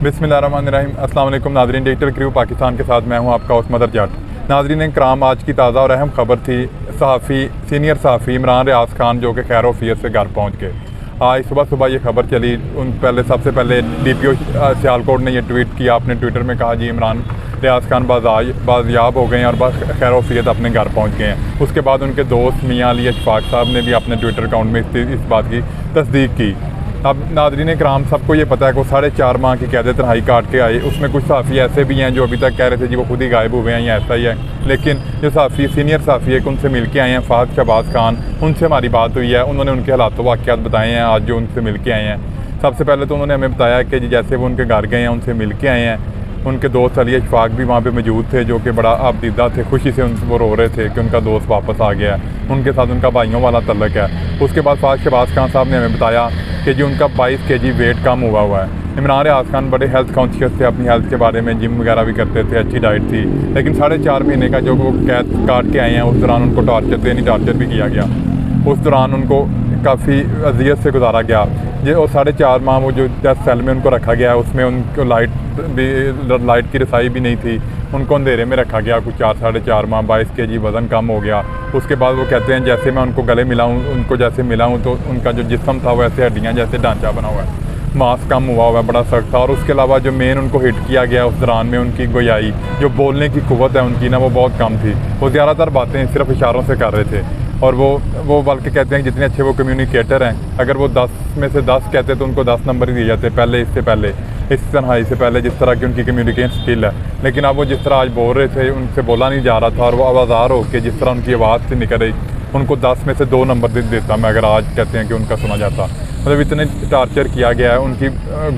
बिस्मिल्लाहिर्रहमानिर्रहीम। अस्सलाम वालेकुम नाज़रीन, डिजिटल क्रू पाकिस्तान के साथ मैं हूं आपका उस्मदर जट। नाज़रीन कराम, आज की ताज़ा और अहम खबर थी सीनियर सहाफ़ी इमरान रियाज खान जो कि खैर वफ़ियत से घर पहुंच गए। आज सुबह सुबह ये खबर चली। सबसे पहले DPO सियालकोट ने यह ट्वीट किया, अपने ट्विटर में कहा जी इमरान रियाज खान बाज़याब हो गए हैं और खैर वफ़ियत अपने घर पहुँच गए हैं। उसके बाद उनके दोस्त मियाँ अली अशफाक साहब ने भी अपने ट्विटर अकाउंट में इस बात की तस्दीक की। अब नाज़रीन कराम, सबको ये पता है कि वो 4.5 माह की कैद तन्हाई काट के आए। उसमें कुछ सहाफ़ी ऐसे भी हैं जो अभी तक कह रहे थे जी वो खुद ही गायब हुए हैं या ऐसा ही है, लेकिन जो सीनियर सहाफ़ी है उनसे मिल के आए हैं फ़हद शहबाज खान, उनसे हमारी बात हुई है। उन्होंने उनके हालात वाक़यात बताए हैं आज जो उनसे मिल के आए हैं। सबसे पहले तो उन्होंने हमें बताया कि जी जैसे वो उनके घर गए हैं, उनसे मिल के आए हैं। उनके दोस्त अली अशफाक भी वहाँ पे मौजूद थे जो कि बड़ा आपदीदा थे, खुशी से वो रो रहे थे कि उनका दोस्त वापस आ गया है। उनके साथ उनका भाइयों वाला तल्लक है। उसके बाद फ़हद शहबाज खान साहब ने हमें बताया कि जी उनका 22 kg वेट कम हुआ है। इमरान रियाज खान बड़े हेल्थ कॉन्शियस थे, अपनी हेल्थ के बारे में जिम वगैरह भी करते थे, अच्छी डाइट थी। लेकिन 4.5 महीने का जो वो कैद काट के आए हैं, उस दौरान उनको टॉर्चर भी किया गया। उस दौरान उनको काफ़ी अजियत से गुजारा गया। ये और 4.5 माह वो जो डेथ सेल में उनको रखा गया, उसमें उनको लाइट की रसाई भी नहीं थी। उनको अंधेरे में रखा गया कुछ 4-4.5 माह। 22 kg वज़न कम हो गया। उसके बाद वो कहते हैं जैसे मैं उनको गले मिला हूँ, उनको जैसे मिला हूँ तो उनका जो जिस्म था वो ऐसे हड्डियाँ जैसे ढांचा बना हुआ है, मांस कम हुआ है, बड़ा सख्त था। और उसके अलावा जो मेन उनको हिट किया गया उस दौरान में, उनकी गोयाई, जो बोलने की कुव्वत है उनकी ना, वो बहुत कम थी। वो ज़्यादातर बातें सिर्फ इशारों से कर रहे थे। और वो बल्कि कहते हैं जितने अच्छे वो कम्युनिकेटर हैं, अगर वो 10 में से 10 कहते तो उनको 10 नंबर ही दिए जाते पहले, इससे पहले इस तन्हाई से पहले, जिस तरह की उनकी कम्युनिकेशन स्किल है। लेकिन अब वो जिस तरह आज बोल रहे थे, उनसे बोला नहीं जा रहा था और वो आवाज़ार होकर जिस तरह उनकी आवाज़ से निकल रही, उनको 10 में से 2 नंबर देता मैं अगर आज कहते हैं कि उनका सुना जाता। मतलब इतने टार्चर किया गया है, उनकी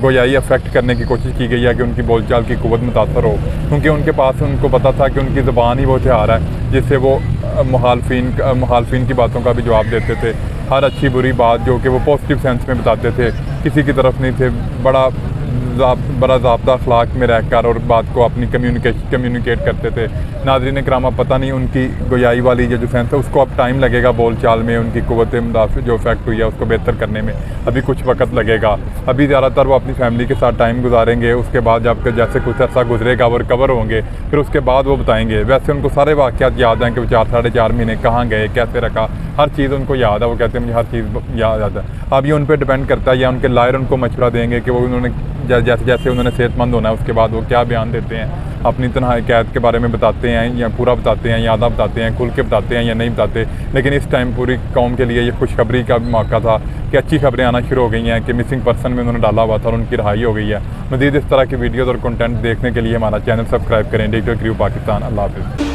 गोयाई अफेक्ट करने की कोशिश की गई है कि उनकी बोलचाल की कुव्वत मुतासर हो, क्योंकि उनके पास उनको पता था कि उनकी ज़बान ही वो हथियार है जिससे वो मुखालफिन की बातों का भी जवाब देते थे। हर अच्छी बुरी बात जो कि वो पॉजिटिव सेंस में बताते थे, किसी की तरफ नहीं थे। बड़ा ज़ाब्ता अखलाक में रहकर और बात को अपनी कम्युनिकेट करते थे। नाज़रीन कराम, पता नहीं उनकी गोयाई वाली जो सेंस है उसको अब टाइम लगेगा, बोल चाल में उनकी कुव्वत मुदाफ़ जो इफेक्ट हुई है उसको बेहतर करने में अभी कुछ वक्त लगेगा। अभी ज़्यादातर वो अपनी फैमिली के साथ टाइम गुजारेंगे। उसके बाद जब जैसे कुछ अर्सा गुजरेगा वो रिकवर होंगे, फिर उसके बाद वो बताएंगे। वैसे उनको सारे वाक़यात याद हैं कि वो 4-4.5 महीने कहाँ गए, कैसे रखा, हर चीज़ उनको याद है। वो कहते हैं मुझे हर चीज़ याद है। अब ये उन पर डिपेंड करता है या उनके लायर उनको मशवरा देंगे कि वो उन्होंने जैसे उन्होंने सेहतमंद होना है, उसके बाद वो क्या बयान देते हैं, अपनी तन्हाई कैद के बारे में बताते हैं या पूरा बताते हैं, या आधा बताते हैं, खुल के बताते हैं या नहीं बताते। लेकिन इस टाइम पूरी कौम के लिए ये खुशखबरी का मौका था कि अच्छी खबरें आना शुरू हो गई हैं कि मिसिंग पर्सन में उन्होंने डाला हुआ था और उनकी रिहाई हो गई है। मज़ीद इस तरह की वीडियोज़ और कंटेंट देखने के लिए हमारा चैनल सब्सक्राइब करें, डिजिटल क्रू पाकिस्तान। अल्लाह हाफ़िज़।